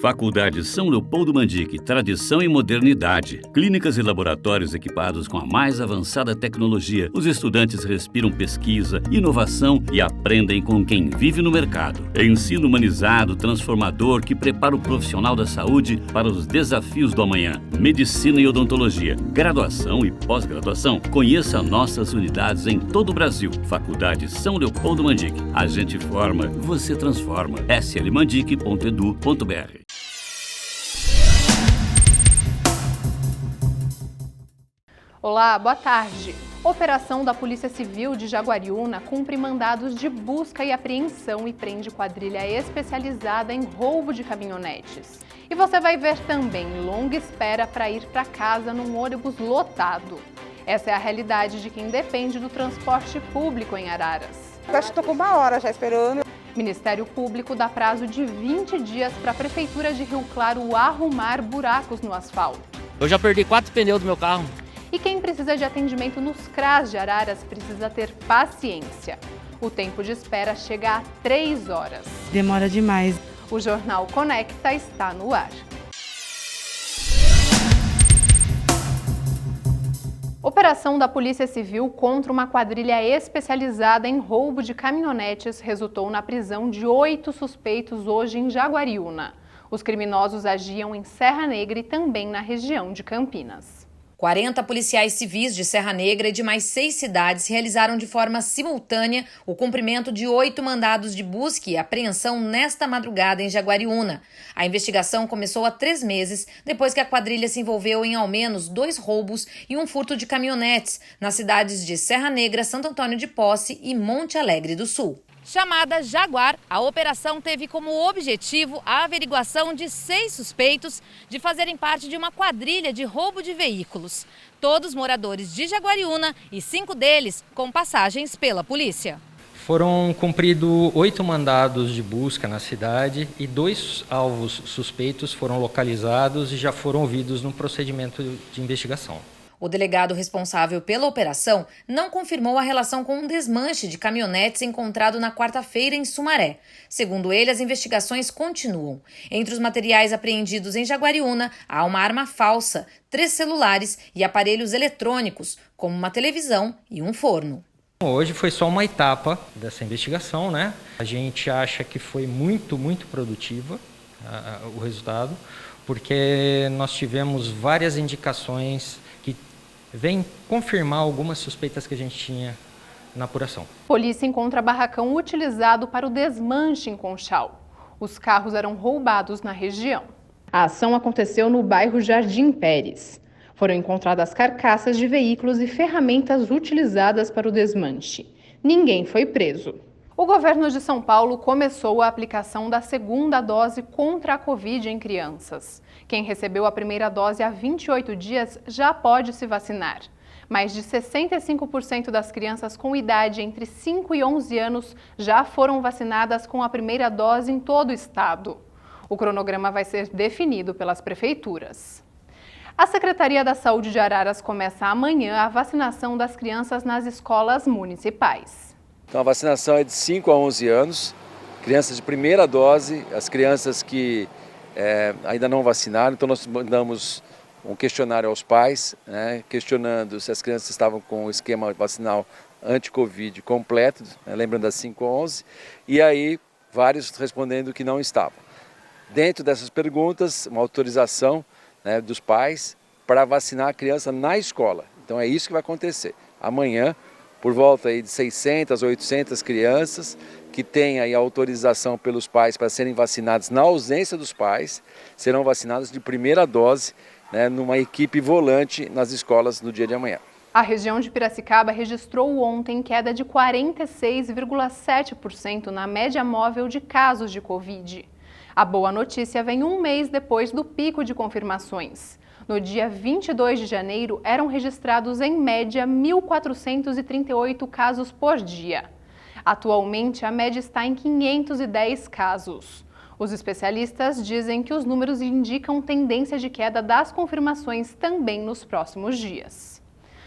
Faculdade São Leopoldo Mandic, tradição e modernidade. Clínicas e laboratórios equipados com a mais avançada tecnologia. Os estudantes respiram pesquisa, inovação e aprendem com quem vive no mercado. Ensino humanizado, transformador, que prepara o profissional da saúde para os desafios do amanhã. Medicina e odontologia, graduação e pós-graduação. Conheça nossas unidades em todo o Brasil. Faculdade São Leopoldo Mandic. A gente forma, você transforma. slmandic.edu.br. Olá, boa tarde. Operação da Polícia Civil de Jaguariúna cumpre mandados de busca e apreensão e prende quadrilha especializada em roubo de caminhonetes. E você vai ver também longa espera para ir para casa num ônibus lotado. Essa é a realidade de quem depende do transporte público em Araras. Acho que estou com 1 hora já esperando. Ministério Público dá prazo de 20 dias para a Prefeitura de Rio Claro arrumar buracos no asfalto. Eu já perdi 4 pneus do meu carro. E quem precisa de atendimento nos CRAS de Araras precisa ter paciência. O tempo de espera chega a 3 horas. Demora demais. O Jornal Conecta está no ar. Operação da Polícia Civil contra uma quadrilha especializada em roubo de caminhonetes resultou na prisão de 8 suspeitos hoje em Jaguariúna. Os criminosos agiam em Serra Negra e também na região de Campinas. 40 policiais civis de Serra Negra e de mais 6 cidades realizaram de forma simultânea o cumprimento de 8 mandados de busca e apreensão nesta madrugada em Jaguariúna. A investigação começou há 3 meses, depois que a quadrilha se envolveu em ao menos 2 roubos e um furto de caminhonetes nas cidades de Serra Negra, Santo Antônio de Posse e Monte Alegre do Sul. Chamada Jaguar, a operação teve como objetivo a averiguação de 6 suspeitos de fazerem parte de uma quadrilha de roubo de veículos. Todos moradores de Jaguariúna e 5 deles com passagens pela polícia. Foram cumpridos 8 mandados de busca na cidade e 2 alvos suspeitos foram localizados e já foram ouvidos no procedimento de investigação. O delegado responsável pela operação não confirmou a relação com um desmanche de caminhonetes encontrado na quarta-feira em Sumaré. Segundo ele, as investigações continuam. Entre os materiais apreendidos em Jaguariúna, há uma arma falsa, 3 celulares e aparelhos eletrônicos, como uma televisão e um forno. Hoje foi só uma etapa dessa investigação, né? A gente acha que foi muito produtiva o resultado, porque nós tivemos várias indicações que vem confirmar algumas suspeitas que a gente tinha na apuração. Polícia encontra barracão utilizado para o desmanche em Conchal. Os carros eram roubados na região. A ação aconteceu no bairro Jardim Pérez. Foram encontradas carcaças de veículos e ferramentas utilizadas para o desmanche. Ninguém foi preso. O governo de São Paulo começou a aplicação da segunda dose contra a Covid em crianças. Quem recebeu a primeira dose há 28 dias já pode se vacinar. Mais de 65% das crianças com idade entre 5 e 11 anos já foram vacinadas com a primeira dose em todo o estado. O cronograma vai ser definido pelas prefeituras. A Secretaria da Saúde de Araras começa amanhã a vacinação das crianças nas escolas municipais. Então a vacinação é de 5 a 11 anos, crianças de primeira dose, as crianças que ainda não vacinaram. Então nós mandamos um questionário aos pais, né, questionando se as crianças estavam com o esquema vacinal anti-Covid completo, né, lembrando das 5 a 11, e aí vários respondendo que não estavam. Dentro dessas perguntas, uma autorização, né, dos pais para vacinar a criança na escola. Então é isso que vai acontecer. Amanhã, por volta aí de 600, 800 crianças que têm aí a autorização pelos pais para serem vacinadas na ausência dos pais, serão vacinadas de primeira dose, né, numa equipe volante nas escolas no dia de amanhã. A região de Piracicaba registrou ontem queda de 46,7% na média móvel de casos de Covid. A boa notícia vem um mês depois do pico de confirmações. No dia 22 de janeiro, eram registrados em média 1.438 casos por dia. Atualmente, a média está em 510 casos. Os especialistas dizem que os números indicam tendência de queda das confirmações também nos próximos dias.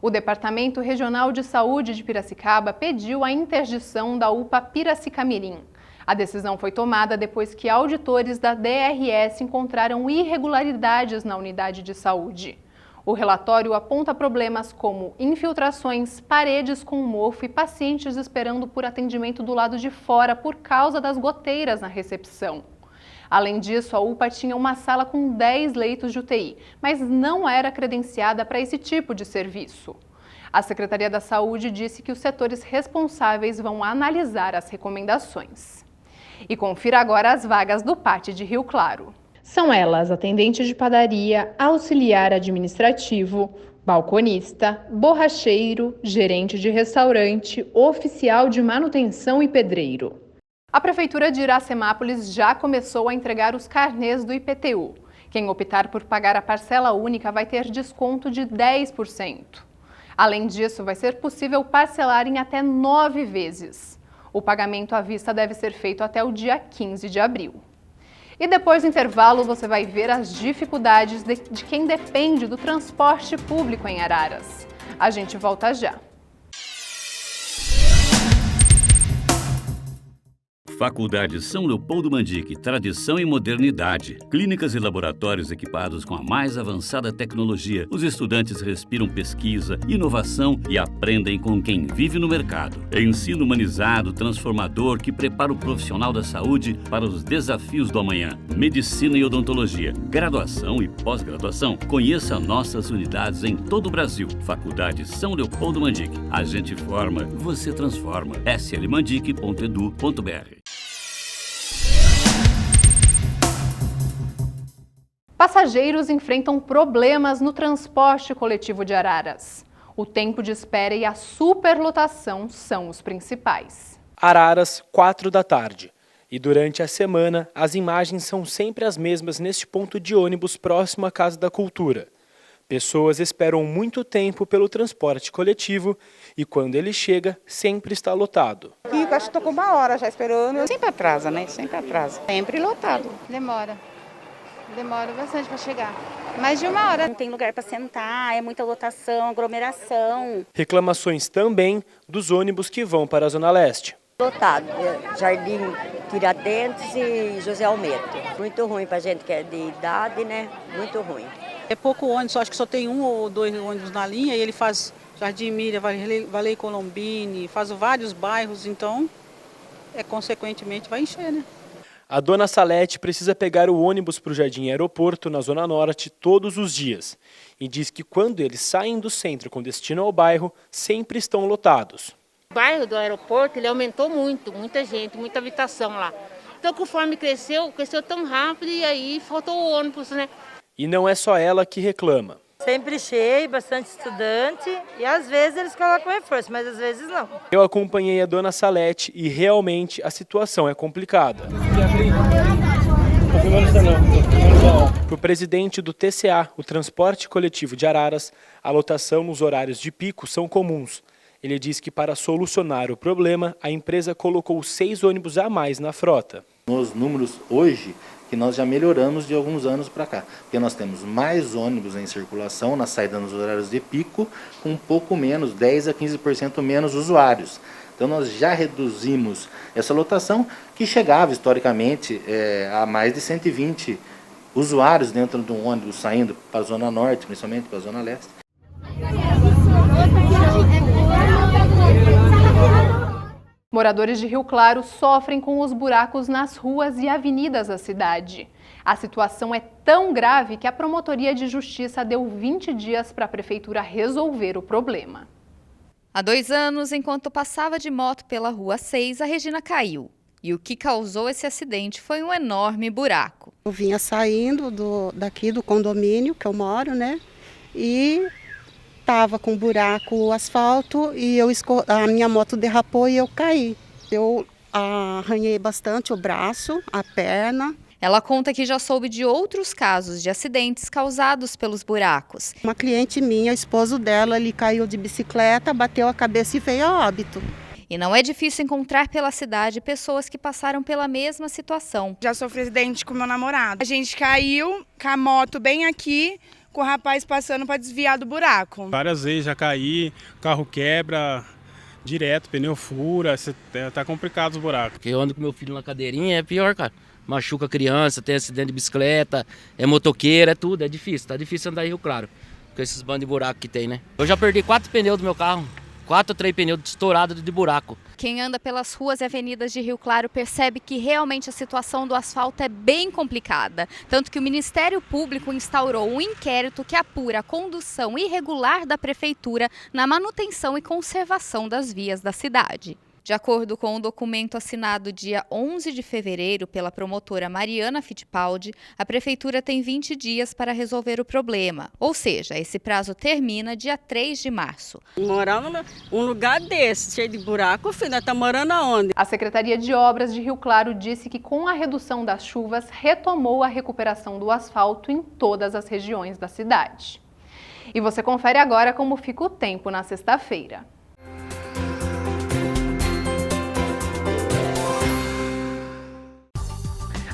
O Departamento Regional de Saúde de Piracicaba pediu a interdição da UPA Piracicamirim. A decisão foi tomada depois que auditores da DRS encontraram irregularidades na unidade de saúde. O relatório aponta problemas como infiltrações, paredes com mofo e pacientes esperando por atendimento do lado de fora por causa das goteiras na recepção. Além disso, a UPA tinha uma sala com 10 leitos de UTI, mas não era credenciada para esse tipo de serviço. A Secretaria da Saúde disse que os setores responsáveis vão analisar as recomendações. E confira agora as vagas do PAT de Rio Claro. São elas atendente de padaria, auxiliar administrativo, balconista, borracheiro, gerente de restaurante, oficial de manutenção e pedreiro. A Prefeitura de Iracemápolis já começou a entregar os carnês do IPTU. Quem optar por pagar a parcela única vai ter desconto de 10%. Além disso, vai ser possível parcelar em até 9 vezes. O pagamento à vista deve ser feito até o dia 15 de abril. E depois do intervalo, você vai ver as dificuldades de quem depende do transporte público em Araras. A gente volta já. Faculdade São Leopoldo Mandic, tradição e modernidade. Clínicas e laboratórios equipados com a mais avançada tecnologia. Os estudantes respiram pesquisa, inovação e aprendem com quem vive no mercado. Ensino humanizado, transformador, que prepara o profissional da saúde para os desafios do amanhã. Medicina e odontologia, graduação e pós-graduação. Conheça nossas unidades em todo o Brasil. Faculdade São Leopoldo Mandic. A gente forma, você transforma. slmandic.edu.br. Passageiros enfrentam problemas no transporte coletivo de Araras. O tempo de espera e a superlotação são os principais. Araras, 4 da tarde. E durante a semana, as imagens são sempre as mesmas neste ponto de ônibus próximo à Casa da Cultura. Pessoas esperam muito tempo pelo transporte coletivo e quando ele chega, sempre está lotado. Aqui, eu acho que estou com uma hora já esperando. Sempre atrasa, né? Sempre atrasa. Sempre lotado. Demora bastante para chegar. Mais de uma hora. Não tem lugar para sentar, é muita lotação, aglomeração. Reclamações também dos ônibus que vão para a Zona Leste. Lotado, Jardim Tiradentes e José Almeida. Muito ruim para gente que é de idade, né? Muito ruim. É pouco ônibus, acho que só tem 1 ou 2 ônibus na linha e ele faz Jardim Miriam, Valei Colombini, faz vários bairros, então, consequentemente, vai encher, né? A dona Salete precisa pegar o ônibus para o Jardim Aeroporto, na Zona Norte, todos os dias. E diz que quando eles saem do centro com destino ao bairro, sempre estão lotados. O bairro do aeroporto ele aumentou muito, muita gente, muita habitação lá. Então, conforme cresceu tão rápido e aí faltou o ônibus, né? E não é só ela que reclama. Sempre cheio, bastante estudante e às vezes eles colocam reforço, mas às vezes não. Eu acompanhei a dona Salete e realmente a situação é complicada. Para o presidente do TCA, o Transporte Coletivo de Araras, a lotação nos horários de pico são comuns. Ele diz que para solucionar o problema, a empresa colocou 6 ônibus a mais na frota. Nos números hoje, que nós já melhoramos de alguns anos para cá, porque nós temos mais ônibus em circulação na saída nos horários de pico, com um pouco menos, 10 a 15% menos usuários. Então nós já reduzimos essa lotação que chegava historicamente a mais de 120 usuários dentro de um ônibus saindo para a Zona Norte, principalmente para a Zona Leste. Moradores de Rio Claro sofrem com os buracos nas ruas e avenidas da cidade. A situação é tão grave que a Promotoria de Justiça deu 20 dias para a Prefeitura resolver o problema. Há 2 anos, enquanto passava de moto pela Rua 6, a Regina caiu. E o que causou esse acidente foi um enorme buraco. Eu vinha saindo daqui do condomínio que eu moro, né? E estava com buraco o asfalto e a minha moto derrapou e eu caí. Eu arranhei bastante o braço, a perna. Ela conta que já soube de outros casos de acidentes causados pelos buracos. Uma cliente minha, o esposo dela, ele caiu de bicicleta, bateu a cabeça e veio a óbito. E não é difícil encontrar pela cidade pessoas que passaram pela mesma situação. Já sofri acidente com meu namorado. A gente caiu com a moto bem aqui, com o rapaz passando para desviar do buraco. Várias vezes já caí, o carro quebra, Direto, pneu fura, tá complicado os buracos. Porque eu ando com meu filho na cadeirinha, é pior, cara. Machuca a criança, tem acidente de bicicleta, é motoqueira, é tudo, é difícil. Tá difícil andar em Rio Claro, com esses bandos de buraco que tem, né? Eu já perdi 4 pneus do meu carro, 4 ou 3 pneus estourados de buraco. Quem anda pelas ruas e avenidas de Rio Claro percebe que realmente a situação do asfalto é bem complicada. Tanto que o Ministério Público instaurou um inquérito que apura a condução irregular da Prefeitura na manutenção e conservação das vias da cidade. De acordo com um documento assinado dia 11 de fevereiro pela promotora Mariana Fittipaldi, a Prefeitura tem 20 dias para resolver o problema. Ou seja, esse prazo termina dia 3 de março. Morando num lugar desse, cheio de buraco, filho, nós estamos morando aonde? A Secretaria de Obras de Rio Claro disse que com a redução das chuvas, retomou a recuperação do asfalto em todas as regiões da cidade. E você confere agora como fica o tempo na sexta-feira.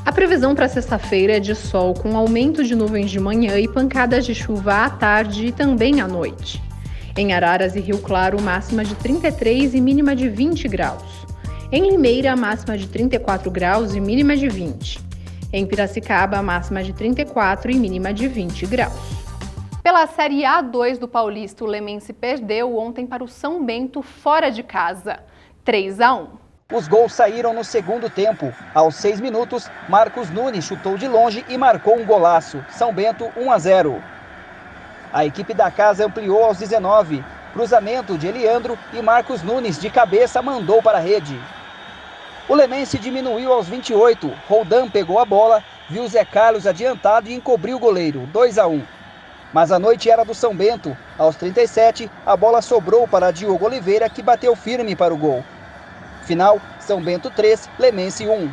A previsão para sexta-feira é de sol com aumento de nuvens de manhã e pancadas de chuva à tarde e também à noite. Em Araras e Rio Claro, máxima de 33 e mínima de 20 graus. Em Limeira, máxima de 34 graus e mínima de 20. Em Piracicaba, máxima de 34 e mínima de 20 graus. Pela Série A2 do Paulista, o Lemense perdeu ontem para o São Bento fora de casa, 3-1. Os gols saíram no segundo tempo. Aos 6 minutos, Marcos Nunes chutou de longe e marcou um golaço. São Bento 1-0. A equipe da casa ampliou aos 19. Cruzamento de Eliandro e Marcos Nunes de cabeça mandou para a rede. O Lemense diminuiu aos 28. Roldan pegou a bola, viu Zé Carlos adiantado e encobriu o goleiro, 2-1. Mas a noite era do São Bento. Aos 37, a bola sobrou para Diogo Oliveira, que bateu firme para o gol. Final, São Bento 3, Lemense 1.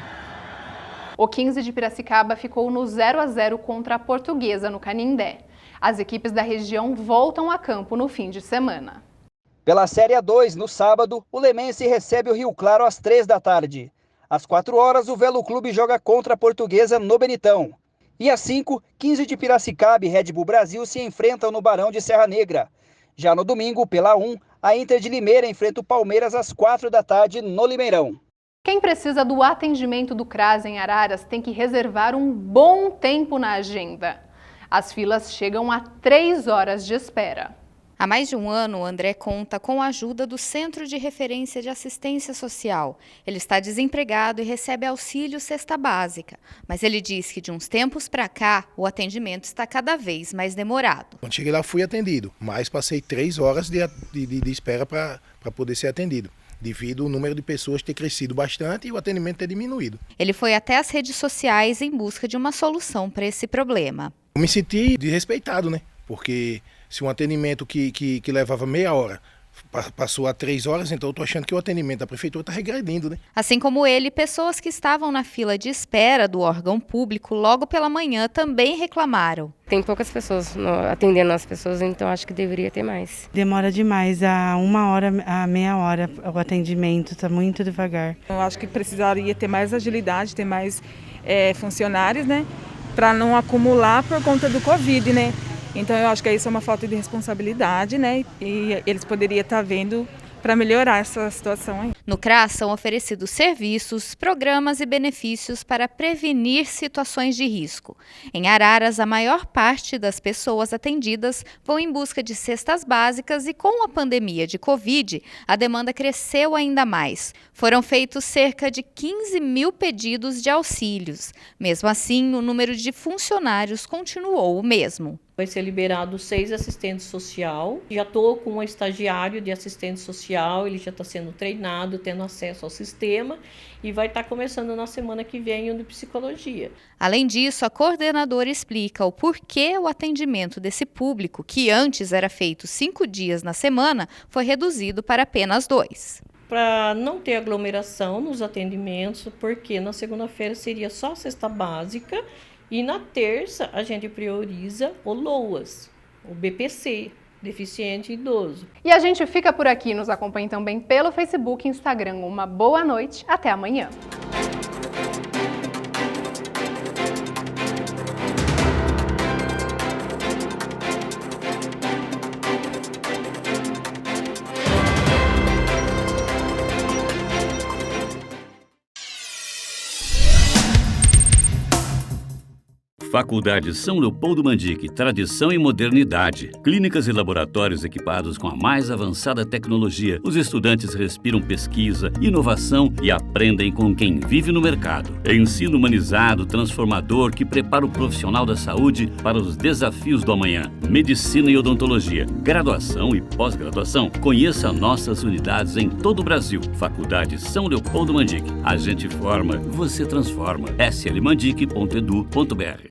O 15 de Piracicaba ficou no 0-0 contra a Portuguesa no Canindé. As equipes da região voltam a campo no fim de semana. Pela Série A2, no sábado, o Lemense recebe o Rio Claro às 3 da tarde. Às 4 horas, o Velo Clube joga contra a Portuguesa no Benitão. E às 5, 15 de Piracicaba e Red Bull Brasil se enfrentam no Barão de Serra Negra. Já no domingo, pela 1, a Inter de Limeira enfrenta o Palmeiras às 4 da tarde no Limeirão. Quem precisa do atendimento do CRAS em Araras tem que reservar um bom tempo na agenda. As filas chegam a 3 horas de espera. Há mais de um ano, o André conta com a ajuda do Centro de Referência de Assistência Social. Ele está desempregado e recebe auxílio cesta básica. Mas ele diz que de uns tempos para cá, o atendimento está cada vez mais demorado. Quando cheguei lá, fui atendido, mas passei 3 horas de espera para poder ser atendido, devido ao número de pessoas ter crescido bastante e o atendimento ter diminuído. Ele foi até as redes sociais em busca de uma solução para esse problema. Eu me senti desrespeitado, né? Porque se um atendimento que levava meia hora passou a 3 horas, então eu estou achando que o atendimento da prefeitura está regredindo, né? Assim como ele, pessoas que estavam na fila de espera do órgão público logo pela manhã também reclamaram. Tem poucas pessoas atendendo as pessoas, então acho que deveria ter mais. Demora demais, a 1 hora, a meia hora o atendimento, está muito devagar. Eu acho que precisaria ter mais agilidade, ter mais funcionários, né? Para não acumular por conta do Covid, né? Então eu acho que isso é uma falta de responsabilidade, né? E eles poderiam estar vendo para melhorar essa situação aí. No CRAS são oferecidos serviços, programas e benefícios para prevenir situações de risco. Em Araras, a maior parte das pessoas atendidas vão em busca de cestas básicas e com a pandemia de Covid, a demanda cresceu ainda mais. Foram feitos cerca de 15 mil pedidos de auxílios. Mesmo assim, o número de funcionários continuou o mesmo. Vai ser liberado 6 assistentes social. Já estou com um estagiário de assistente social, ele já está sendo treinado, tendo acesso ao sistema e vai estar começando na semana que vem o de psicologia. Além disso, a coordenadora explica o porquê o atendimento desse público, que antes era feito 5 dias na semana, foi reduzido para apenas 2. Para não ter aglomeração nos atendimentos, porque na segunda-feira seria só cesta básica, e na terça a gente prioriza o LOAS, o BPC, deficiente idoso. E a gente fica por aqui, nos acompanhe também pelo Facebook e Instagram. Uma boa noite, até amanhã. Faculdade São Leopoldo Mandic, tradição e modernidade. Clínicas e laboratórios equipados com a mais avançada tecnologia. Os estudantes respiram pesquisa, inovação e aprendem com quem vive no mercado. Ensino humanizado, transformador, que prepara o profissional da saúde para os desafios do amanhã. Medicina e odontologia, graduação e pós-graduação. Conheça nossas unidades em todo o Brasil. Faculdade São Leopoldo Mandic. A gente forma, você transforma. slmandic.edu.br